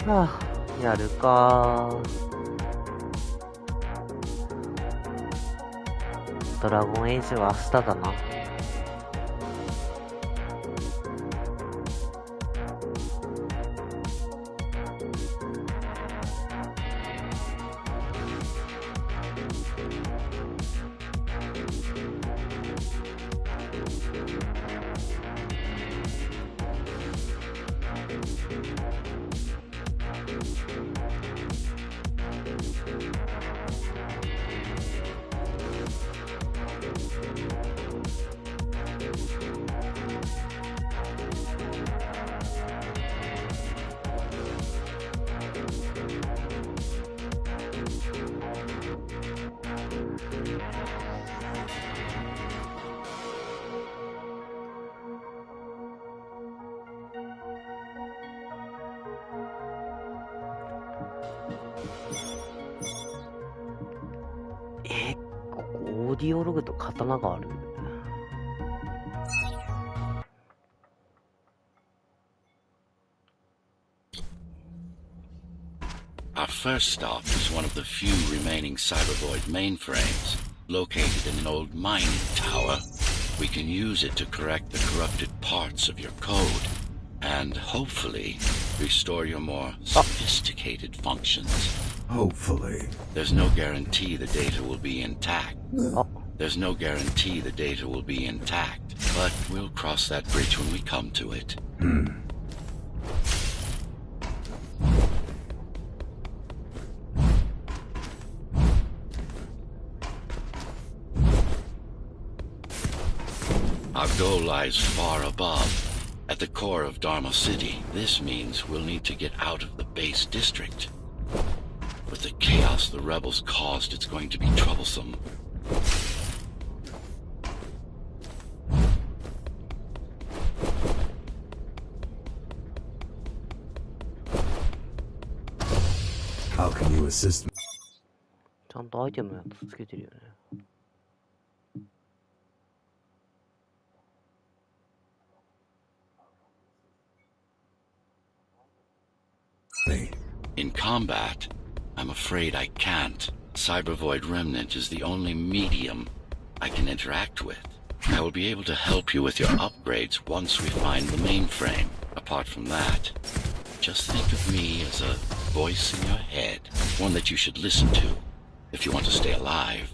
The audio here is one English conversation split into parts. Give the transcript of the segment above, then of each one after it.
はあ、やるか。ドラゴンエイジは明日だな。ここオーディオログと刀がある。Our first stop is one of the few remaining Cybervoid mainframes, located in an old mining tower. We can use it to correct the corrupted parts of your code, and hopefully restore your more sophisticated functions. Hopefully. There's no guarantee the data will be intact. There's no guarantee the data will be intact, but we'll cross that bridge when we come to it. Our goal lies far above, at the core of Dharma City. This means we'll need to get out of the base district. With the chaos the rebels caused, it's going to be troublesome. How can you assist me? ちゃんとアイテムのやつつけてるよね。In combat, I'm afraid I can't. Cybervoid Remnant is the only medium I can interact with. I will be able to help you with your upgrades once we find the mainframe. Apart from that, just think of me as a voice in your head, one that you should listen to if you want to stay alive.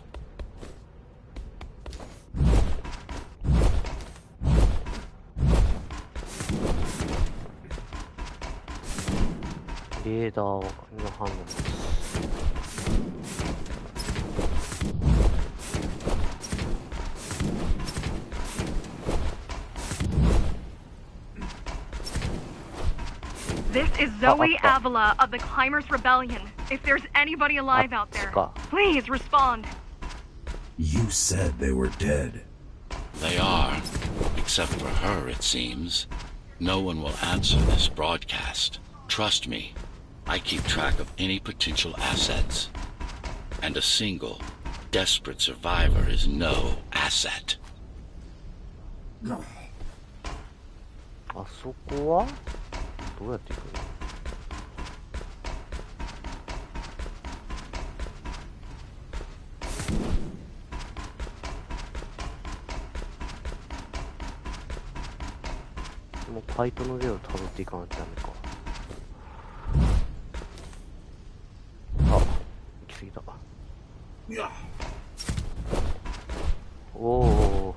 This is Zoe Avila of the Climbers Rebellion. If there's anybody alive out there, please respond. You said they were dead. They are, except for her, it seems. No one will answer this broadcast. Trust me, I keep track of any potential assets. And a single, desperate survivor is no asset. あそこはどうやって行くの？もうパイプの上を辿っていかなきゃダメか。あ、行き過ぎた。おお。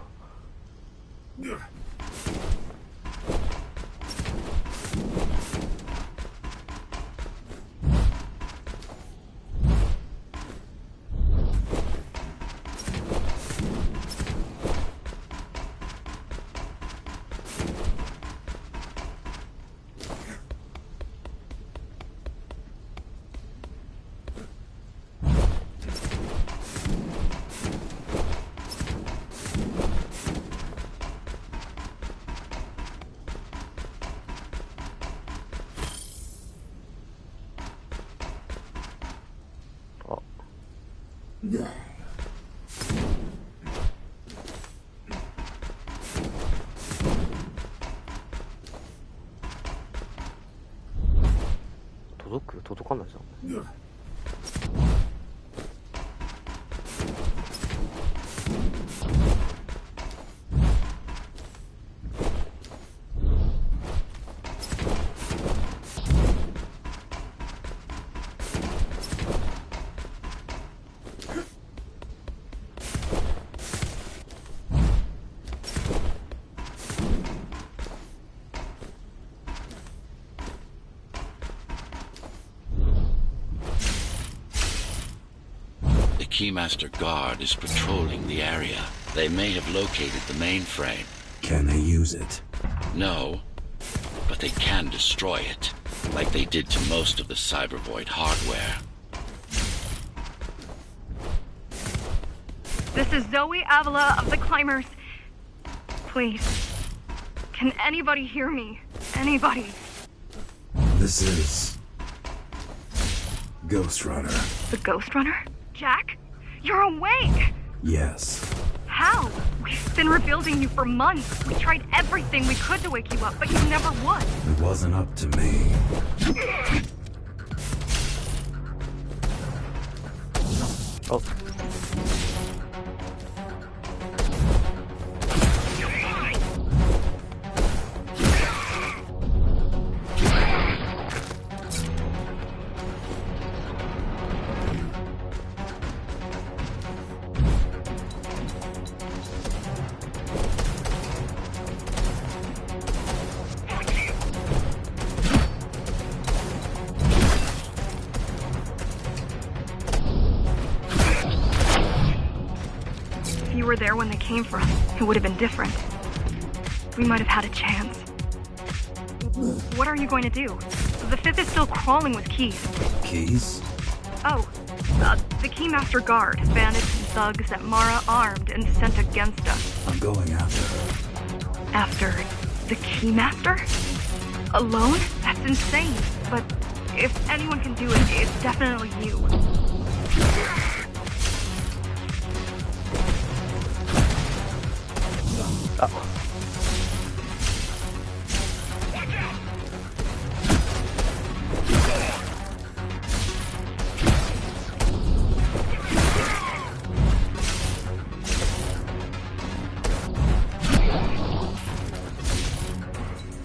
届かないじゃん。Keymaster Guard is patrolling the area. They may have located the mainframe. Can they use it? No, but they can destroy it, like they did to most of the Cybervoid hardware. This is Zoe Avila of the Climbers. Please, can anybody hear me? Anybody? This is... Ghost Runner. The Ghost Runner? Jack? You're awake! Yes. How? We've been rebuilding you for months. We tried everything we could to wake you up, but you never would. It wasn't up to me. Oh. If you were there when they came for us, it would have been different. We might have had a chance. What are you going to do? The Fifth is still crawling with keys. Keys? Oh, the Keymaster Guard, bandits and thugs that Mara armed and sent against us. I'm going after her. After the Keymaster? Alone? That's insane. But if anyone can do it, it's definitely you.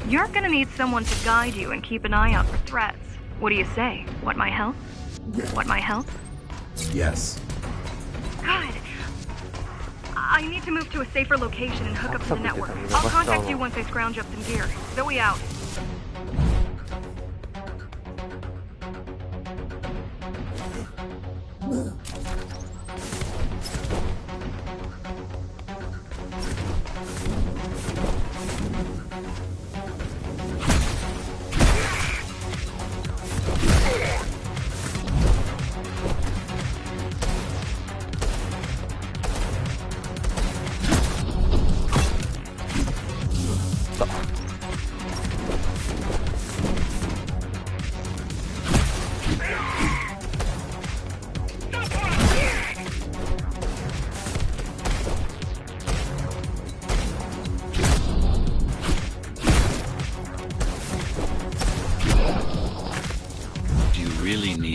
You're gonna need someone to guide you and keep an eye out for threats. What do you say? Want my help? Want my help? Yes. Good. I need to move to a safer location and hook up to the network. I'll contact you once I scrounge up some gear. Zoe out.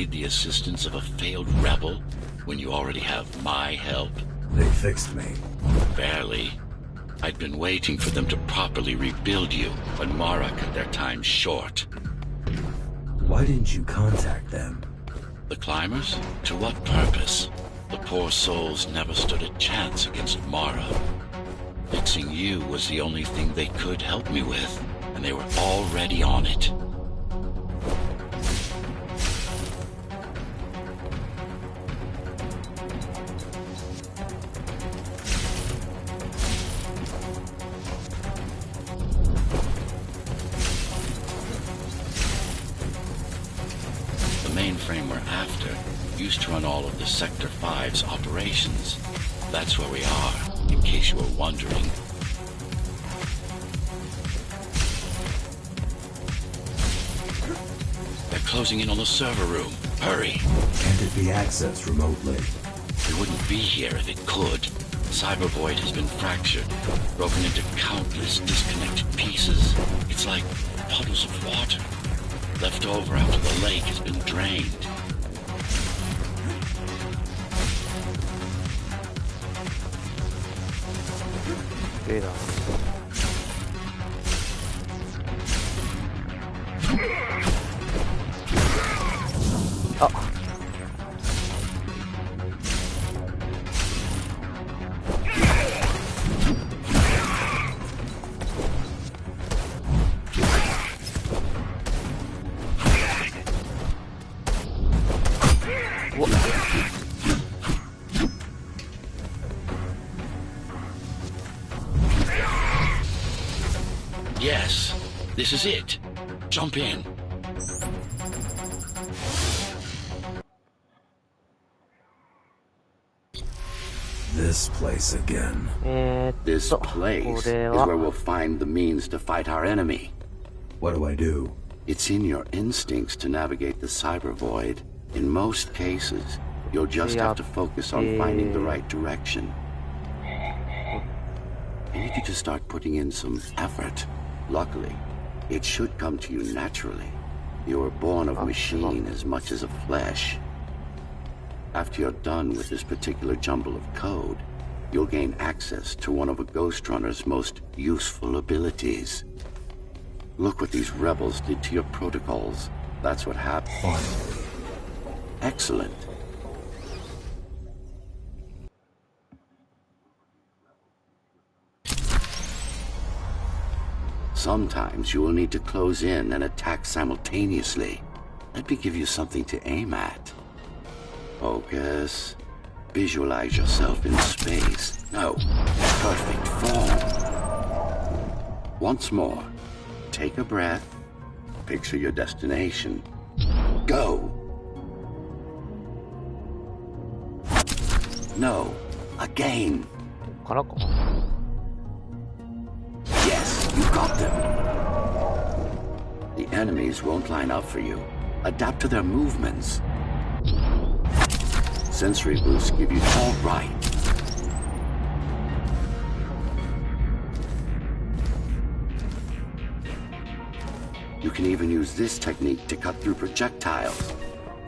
The assistance of a failed rebel when you already have my help? They fixed me. Barely. I'd been waiting for them to properly rebuild you, but Mara cut their time short. Why didn't you contact them? The climbers? To what purpose? The poor souls never stood a chance against Mara. Fixing you was the only thing they could help me with, and they were already on it. Mainframe we're after used to run all of the Sector 5's operations. That's where we are, in case you were wondering. They're closing in on the server room. Hurry! Can't it be accessed remotely? It wouldn't be here if it could. Cybervoid has been fractured, broken into countless disconnected pieces. It's like puddles of water. left over after the lake has been drained. Yes, this is it. Jump in. This place again. This place is where we'll find the means to fight our enemy. What do I do? It's in your instincts to navigate the cyber void. In most cases, you'll just have to focus on finding the right direction. I need you to start putting in some effort. Luckily, it should come to you naturally. You were born of machine as much as of flesh. After you're done with this particular jumble of code, you'll gain access to one of a Ghost Runner's most useful abilities. Look what these rebels did to your protocols. That's what happened. Finally. Excellent. Sometimes you will need to close in and attack simultaneously. Let me give you something to aim at. Focus. Visualize yourself in space. No, perfect form. Once more, take a breath. Picture your destination. Go. No, again. Yes, you got them. The enemies won't line up for you. Adapt to their movements. Sensory boosts give you all right. You can even use this technique to cut through projectiles.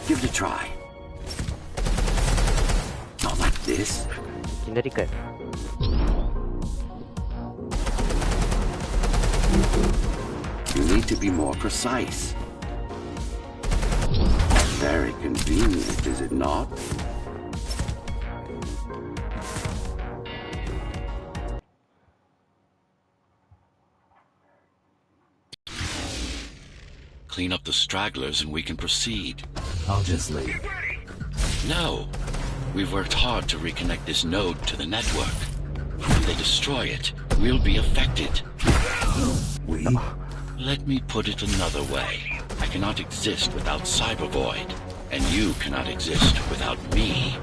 Give it a try. Not like this. いきなりかよ。You need to be more precise. Very convenient, is it not? Clean up the stragglers and we can proceed. I'll just leave. No. We've worked hard to reconnect this node to the network. If they destroy it, we'll be affected. We? Let me put it another way. I cannot exist without Cyber Void, and you cannot exist without me.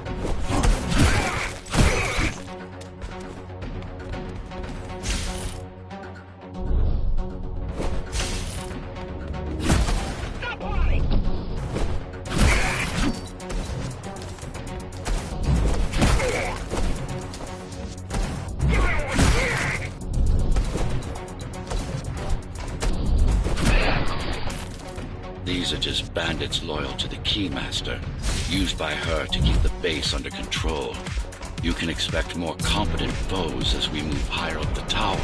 These are just bandits loyal to the Keymaster, used by her to keep the base under control. You can expect more competent foes as we move higher up the tower.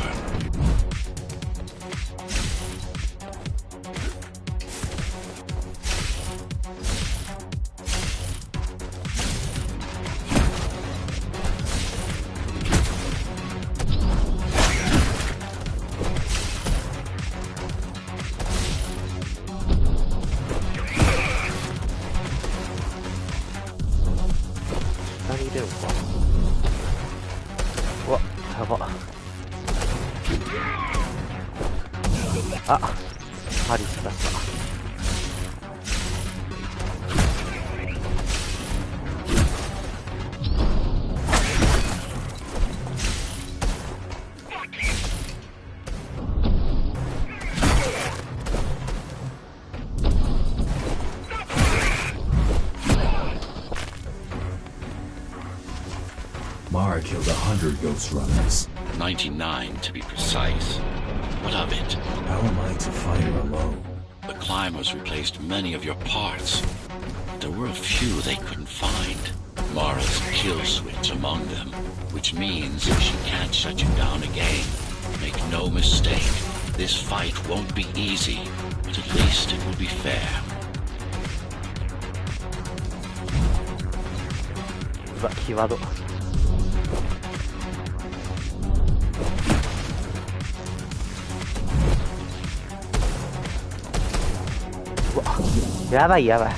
Mara killed 100 Ghost Runners. 99 to be precise. What of it? How am I to fight her alone? The climb primers replaced many of your parts. There were a few they couldn't find. Mara's kill switch among them, which means she can't shut you down again. Make no mistake, this fight won't be easy, but at least it will be fair. うわ、際ど。うわ、やばいやばい。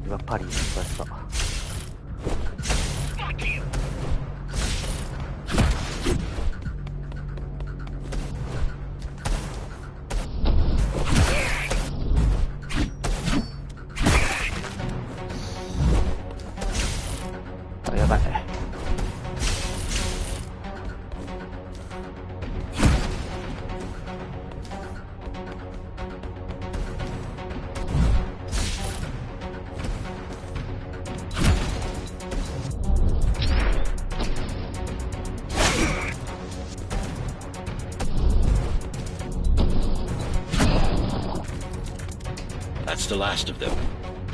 うわ、パリ失敗した。やばい。That's the last of them.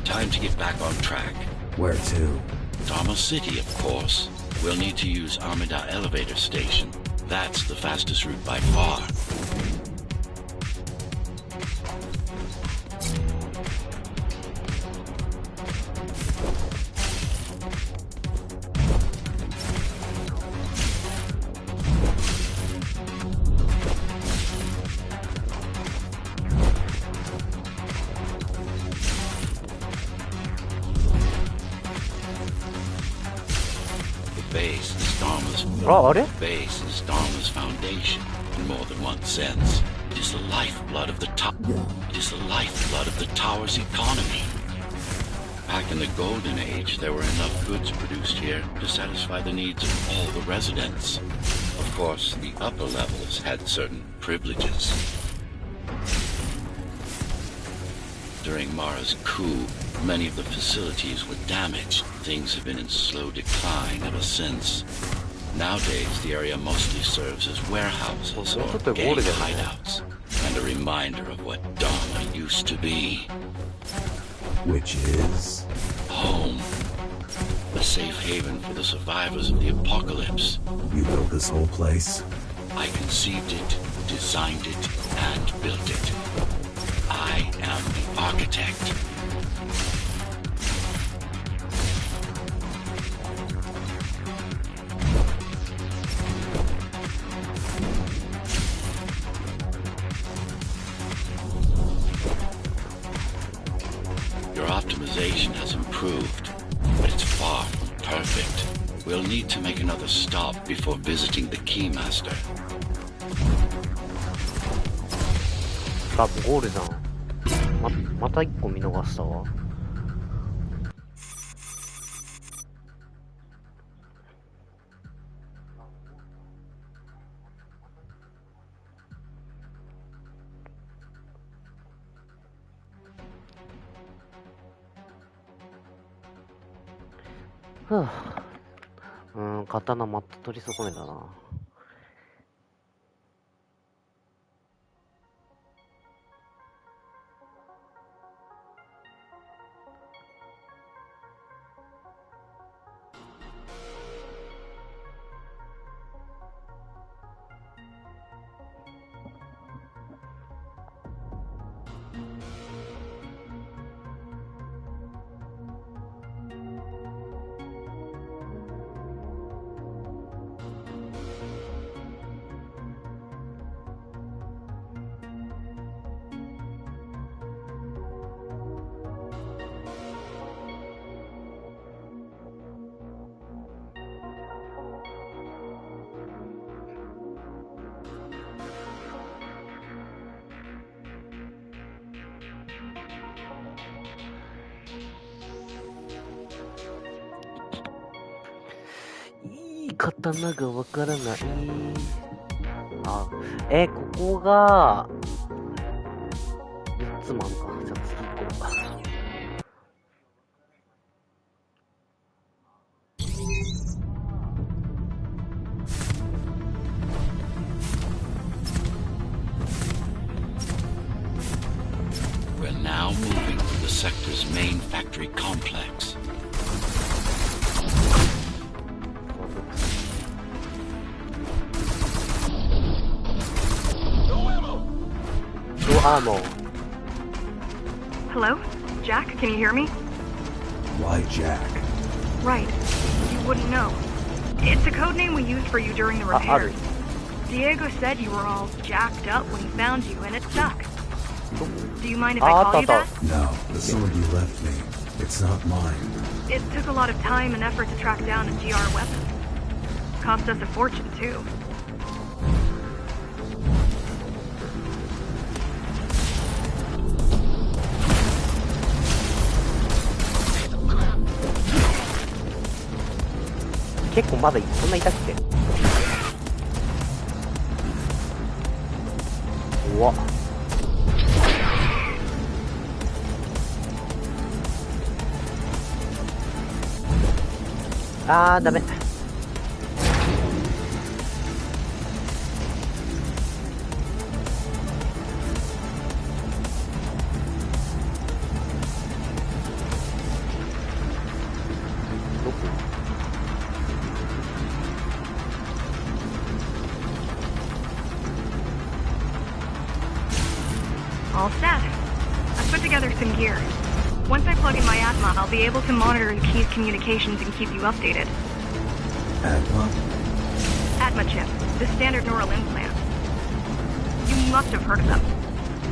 Time to get back on track. Where to? Dharma City, of course. We'll need to use Amida Elevator Station. That's the fastest route by far. Base is Dharma's foundation in more than one sense. It is the lifeblood of the It is the lifeblood of the tower's economy. Back in the Golden Age, there were enough goods produced here to satisfy the needs of all the residents. Of course, the upper levels had certain privileges. During Mara's coup, many of the facilities were damaged. Things have been in slow decline ever since. Nowadays, the area mostly serves as warehouses or gang hideouts, and a reminder of what Dharma used to be. Which is? Home. A safe haven for the survivors of the apocalypse. You built this whole place? I conceived it, designed it, and built it. I am the architect. Your optimization has improved, but it's far from perfect. We'll need to make another stop before visiting the Keymaster. 多分ゴールじゃん。また一個見逃したわ。ふぅ。刀また取り損ねたな。刀がわからない。あ、ここが4つもあるか。じゃあ次行こう。main factory complex. No ammo. Hello? Jack, can you hear me? Why Jack? Right. You wouldn't know. It's a code name we used for you during the repairs. Diego said you were all jacked up when he found you, and it stuck. Do you mind if I call you that? No, the sword you left me. It's not mine. It took a lot of time and effort to track down a GR weapon. Cost us a fortune, too. Soんないたっけ。怖っ。あー、ダメ。どこ？ All set. I've put together some gear. Once I plug in my Atma, I'll be able to monitor the key's communications and keep you updated. Atma? Atma chip, the standard neural implant. You must have heard of them.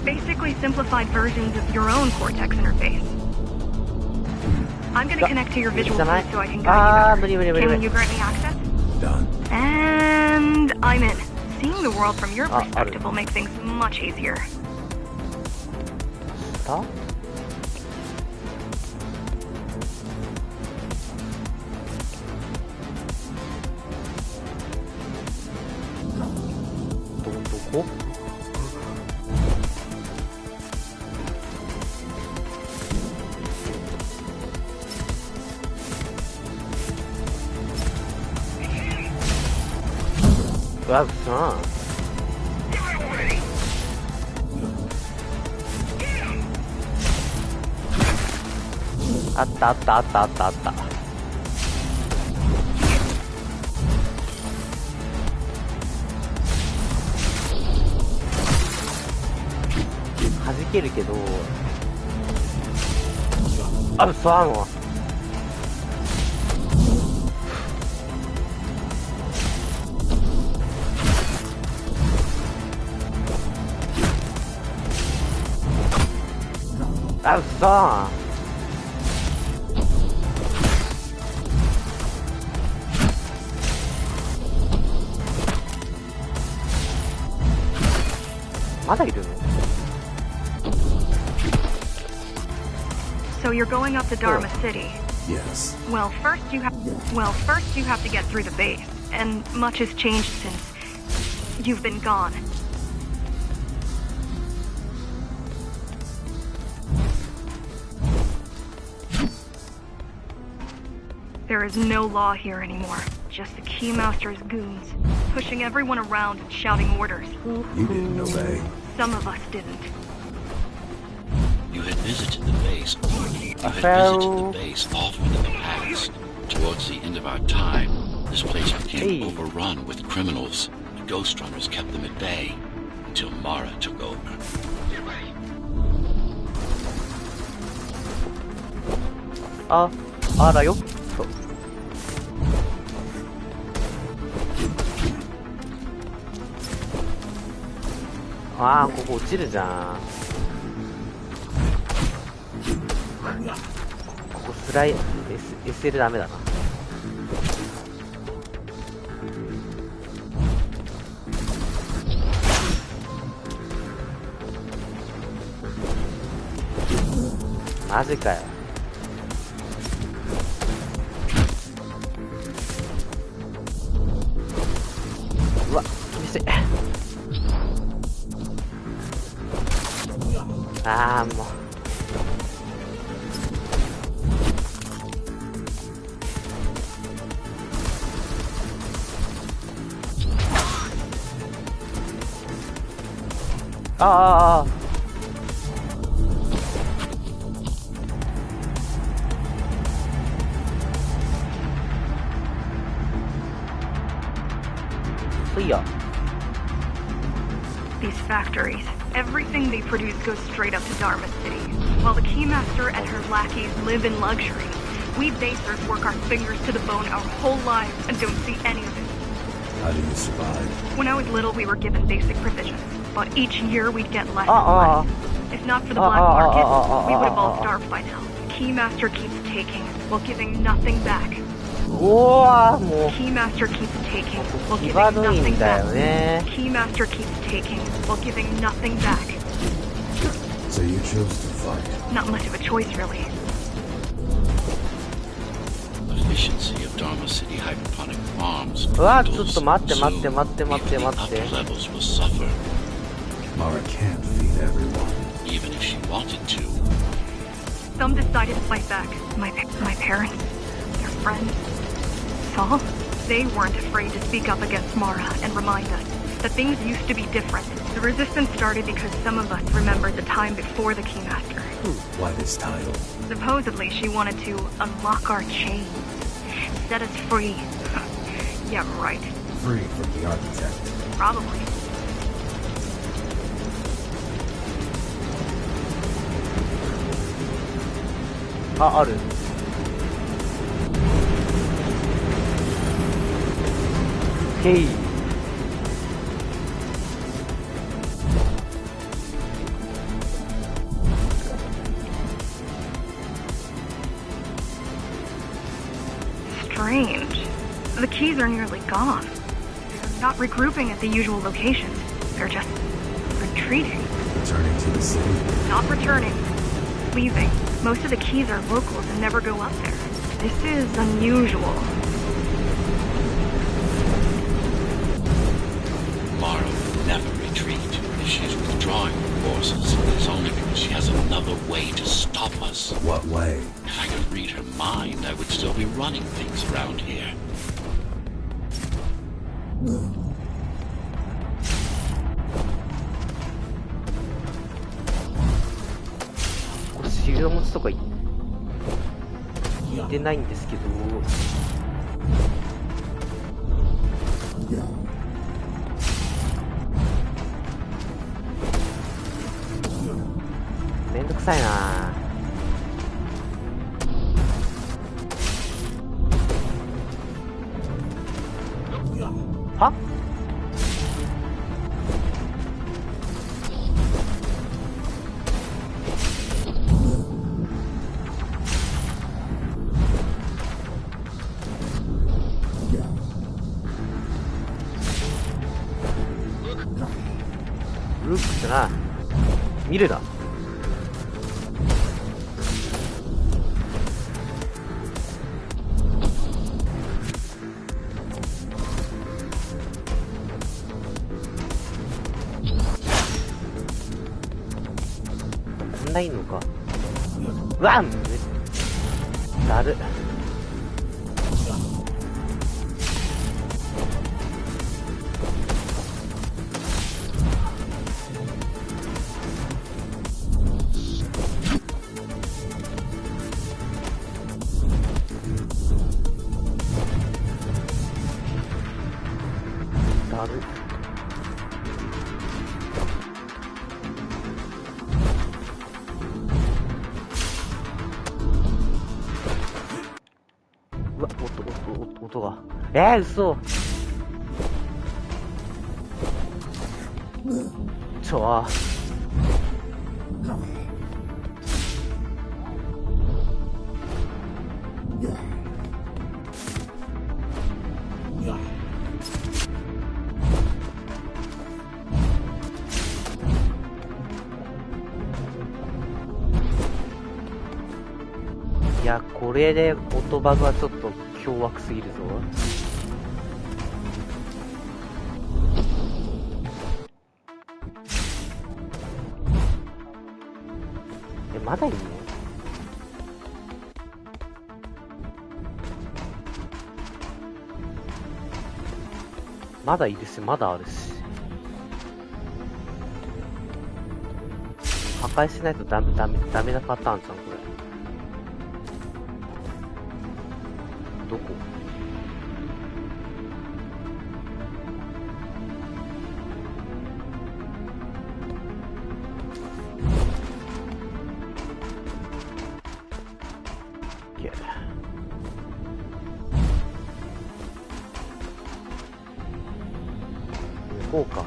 Basically simplified versions of your own Cortex interface. I'm gonna connect to your visual feed so I can guide you better. Can you grant me access? Done. And I'm in. Seeing the world from your perspective will make things much easier. どこ？うわ、さあったあったあったあったあった。弾けるけど、あ、嘘あんわ。あ、嘘あん。まだいるの？ So you're going up to Dharma City. Yes. Well, first you have to get through the base, and much has changed since you've been gone. There is no law here anymore. Just the Keymaster's goons, pushing everyone around and shouting orders. You didn't obey. Some of us didn't. You had visited the base. Often in the past. Towards the end of our time, this place became overrun with criminals. The Ghost Runners kept them at bay until Mara took over. Get ready. あらよ。そう。あー、ここ落ちるじゃん。ここスライ、SL ダメだな。マジかよ。うわ、厳しい。あーもう。ああああ。そいや。 These factories, everything they produce goes straight up to Dharma City. While the Keymaster and her lackeys live in luxury, we basers work our fingers to the bone our whole lives and don't see any of it. How do you survive? When I was little, we were given basic provisions, but each year we'd get less and less. If not for the black market, we would have all starved by now. Keymaster keeps taking while giving nothing back. おわもう Keymaster keeps taking while 際 giving どい nothing んだよ back. ね。 Keymaster keeps taking while giving nothing back. So you chose to fight. Not much of a choice, really. Efficiency of Dharma City hydroponic farms. うわちょっと待って Soon, 待って待って待って even 待 the って upper levels will suffer, Mara can't feed everyone. even if she wanted to. Some decided to fight back. My parents, their friends, Saul. They weren't afraid to speak up against Mara and remind us that things used to be different. The resistance started because some of us remembered the time before the Keymaster. Why this title? Supposedly, she wanted to unlock our chains, set us free. Yeah, right. Free from the architect. Probably. Ah, ある。へい。Strange. The keys are nearly gone. They're not regrouping at the usual locations. They're just retreating. Returning to the city. Not returning. Leaving. Most of the keys are locals and never go up there. This is unusual. Mara will never retreat. If she's withdrawing her forces, it's only because she has another way to stop us. What way? If I could read her mind, I would still be running things around here. 修行持ちとか言ってないんですけど、めんどくさいな。は？ルークってな、見るな。こんないいのか。うわっ、だる。だる。うわ、音が。嘘。いや、これで音バグはちょっと凶悪すぎるぞ。まだいるの？まだいるし、まだあるし。破壊しないとダメなパターンじゃん、これ。どこ？こうか。い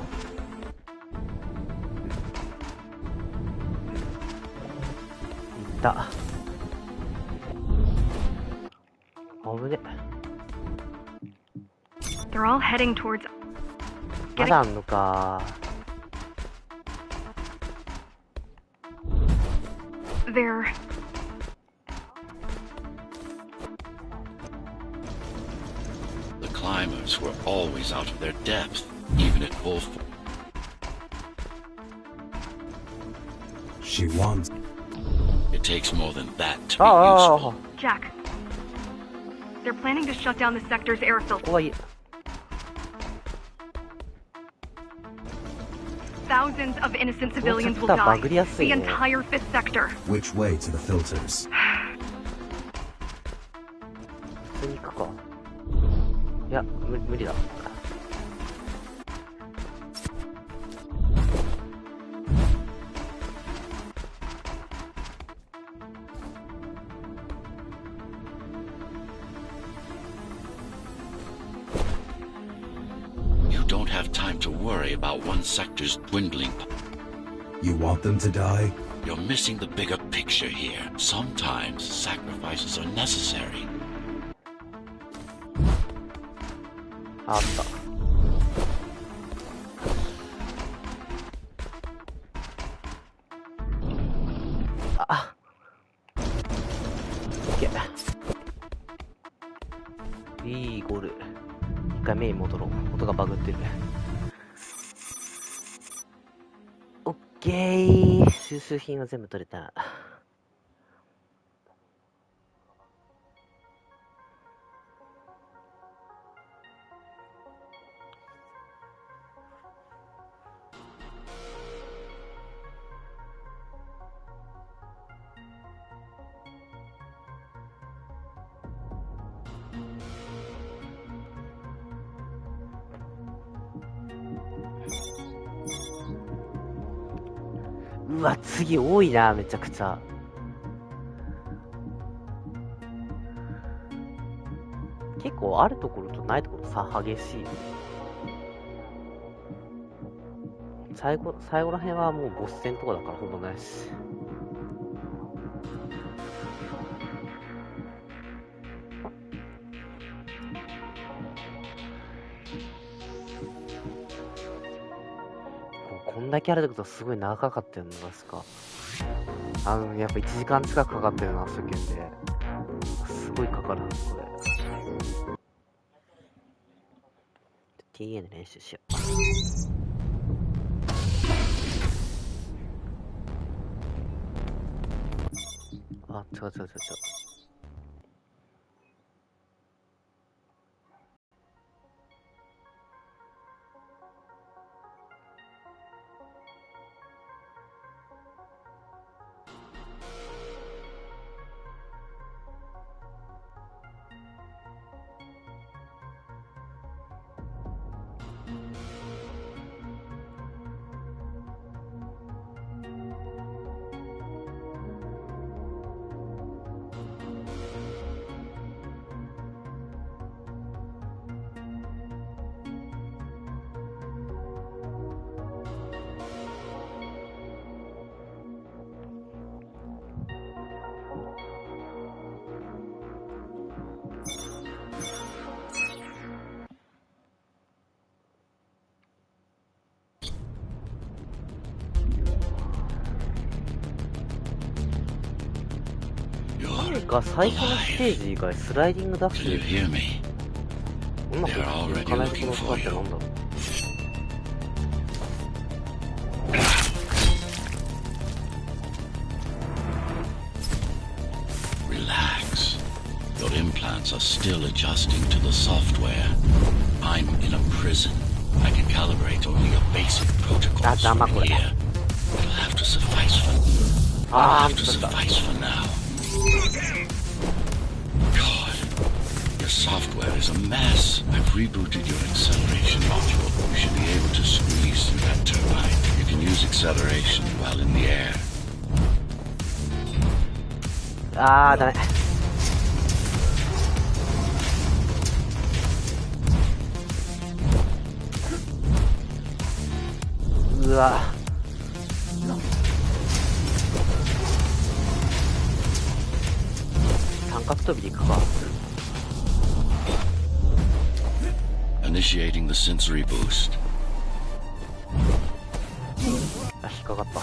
った。危ね。They're all heading towards. まだあんのか。They're. The climbers were always out of their depth, even at full force. She wants. It takes more than that to be useful. Jack. They're planning to shut down the sector's air filter. 怖い。Thousands of innocent civilians will die. The entire fifth sector. Which way to the filters? 普通に行くか。いや、無理だ。You don't have time to worry about one sector's dwindling. You want them to die? You're missing the bigger picture here. Sometimes sacrifices are necessary. あった。あ。オッケー。いいゴール。一回メイン戻ろう。音がバグってる。オッケー。収集品は全部取れた。うわ、次多いな、めちゃくちゃ。結構あるところとないところ差激しい。最後ら辺はもうボス戦とかだからほぼないし。こんだけあることすごい長かったよな、確か。やっぱ1時間近くかかってるな、初見で。すごいかかるな、これ。TA で練習しよう。あ、違う。最初のステージ以外スライディングダッシュでうまくいかないところ使ってなんだろう。Relax. Your implants are still adjusting to the software. I'm in a prison. I can calibrate only your basic protocols from here. It'll have to suffice for now. God, your software is a mess. I've rebooted your acceleration module. You should be able to squeeze through that turbine. You can use acceleration while in the air. ダメ。わ。三角飛びでいくか。Initiating the sensory boost. あ、引っかかった。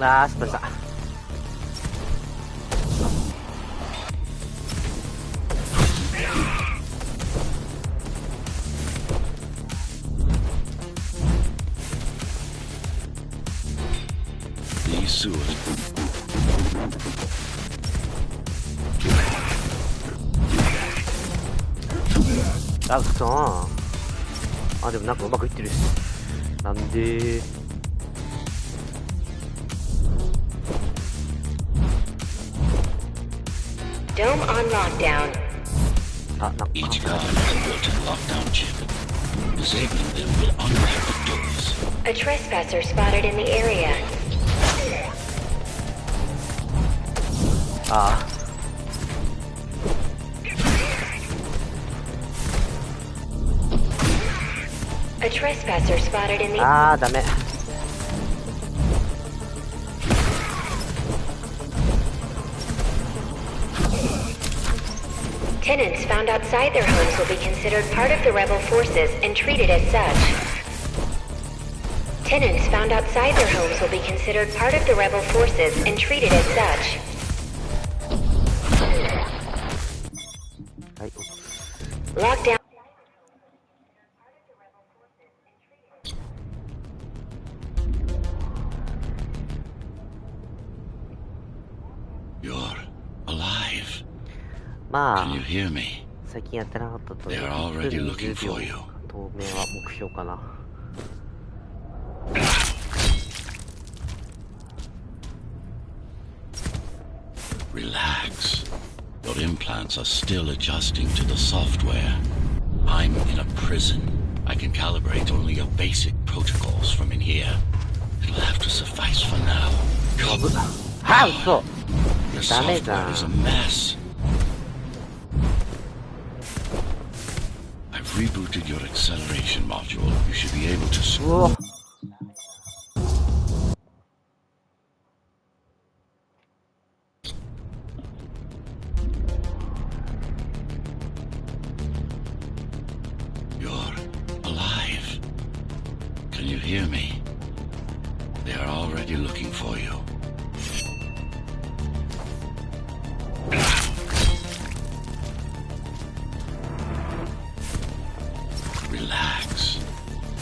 あー、失敗した。These sewers. あ、くそー。あ、でもなんかうまくいってるし。なんでDome on lockdown. あ、なんか Each guard has a built-in lockdown chip. Disabling them will unlock the doors. A trespasser spotted in the area. あ A trespasser spotted in the あー、ダメ。Tenants found outside their homes will be considered part of the rebel forces and treated as such. Tenants found outside their homes will be considered part of the rebel forces and treated as such. はい。 Lockdown. You're alive. ま Can you あ、 hear me? 最近やってなかったと。 They are already looking for you. 当面は目標かな。 Relax. Your implants are still adjusting to the software. I'm in a prison. I can calibrate only your basic protocols from in here. It'll have to suffice for now. God, はぁ、嘘 your ダメ software だ is a mess. I've rebooted your acceleration module. You should be able to... うお You're alive. Can you hear me? They are already looking for you. Relax.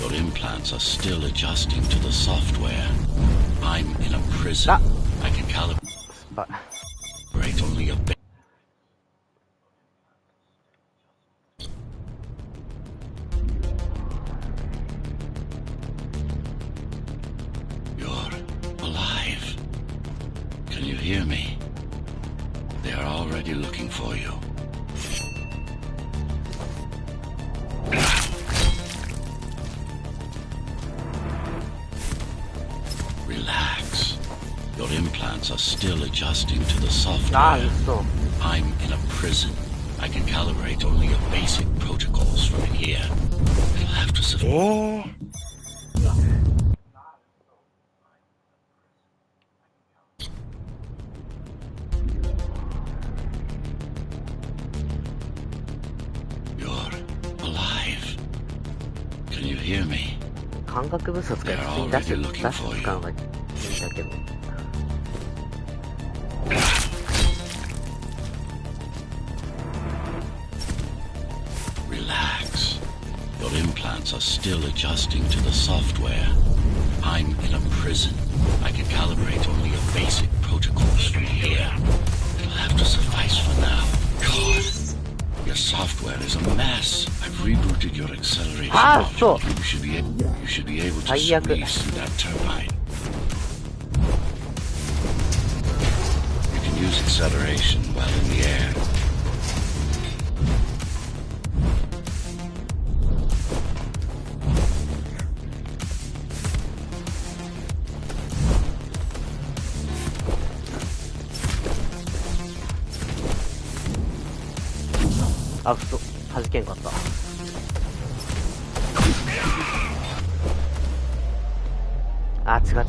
Your implants are still adjusting to the software. I'm in a prison. I can calibrate あ only a bit. You're alive. Can you hear me? They are already looking for you. Relax. Your implants are still adjusting to the あ software. ー、嘘 I'm in a prison. I can calibrate only your basic protocols from in here. It'll have to suffice. 'You're alive. Can you hear me? 感覚ブースト使い普通に出して使うのがいいんだけど。 Relax. Your implants are still adjusting to the software. I'm in a prison. I can calibrate only your basic protocols from here. It'll have to suffice for now. God, your software is a mess. I've rebooted your acceleration Ah, module. so- You should be able to最悪。 squeeze through that turbine. You can use acceleration while in the air. あ、弾けんかった。あ、違う、もう。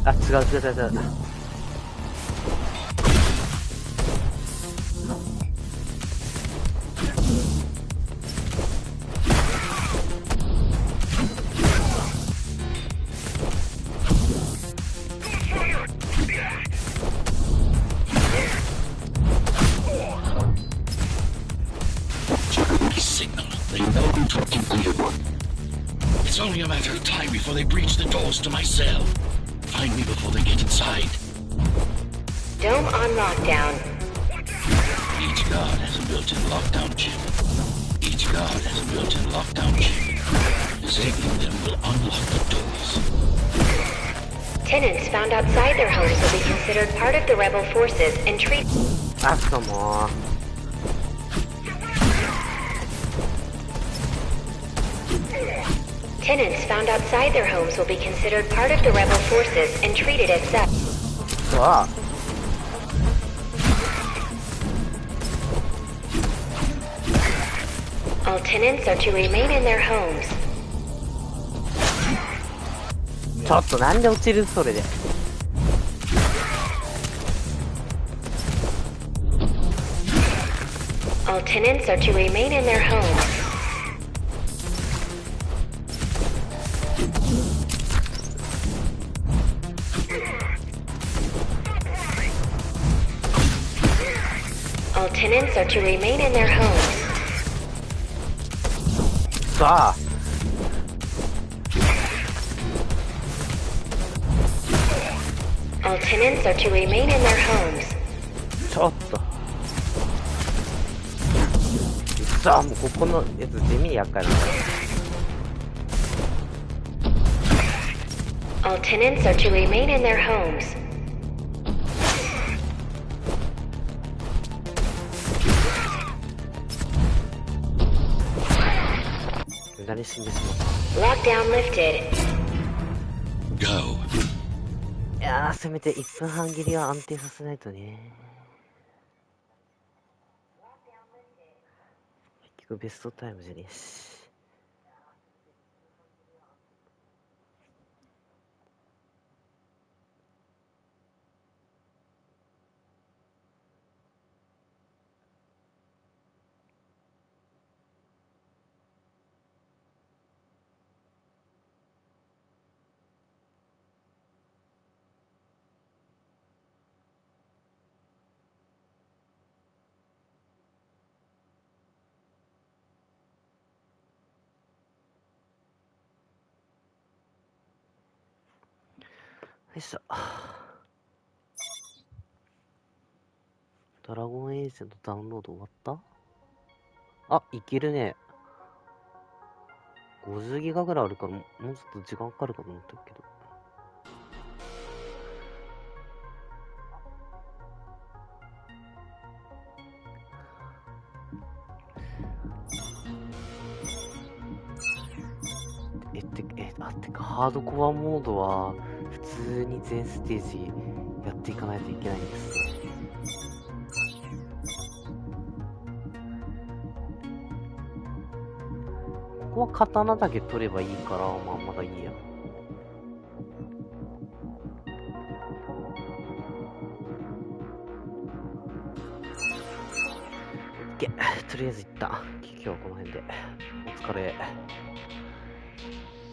あ、違う。It's only a matter of time before they breach the doors to my cell. Find me before they get inside. Dome on lockdown. Each guard has a built-in lockdown chip. Disabling them will unlock the doors. Tenants found outside their homes will be considered part of the rebel forces and treated. Ah, come on. Tenants found outside their homes will be considered part of the rebel forces and treated as such. Ah. All tenants are to remain in their homes. ちょっとなんで落ちるそれで。All tenants are to remain in their homes. All tenants are to remain in their homes. さあ。All tenants are to remain in their homes. ちょっと。さあ、もうここのやつ地味に厄介なの。All tenants are to remain in their homes. 無駄に死んでしまった。Lockdown lifted. Go. いやー、せめて1分半切りは安定させないとね。結局ベストタイムじゃねえし。よいしょ。ドラゴンエージェントダウンロード終わった？あ、いけるね。50ギガぐらいあるから、もうちょっと時間かかるかと思ったけど。てか、ハードコアモードは、普通に全ステージやっていかないといけないんですね。ここは刀だけ取ればいいから、まあ、まだいいや。とりあえず一旦、今日はこの辺で。お疲れ。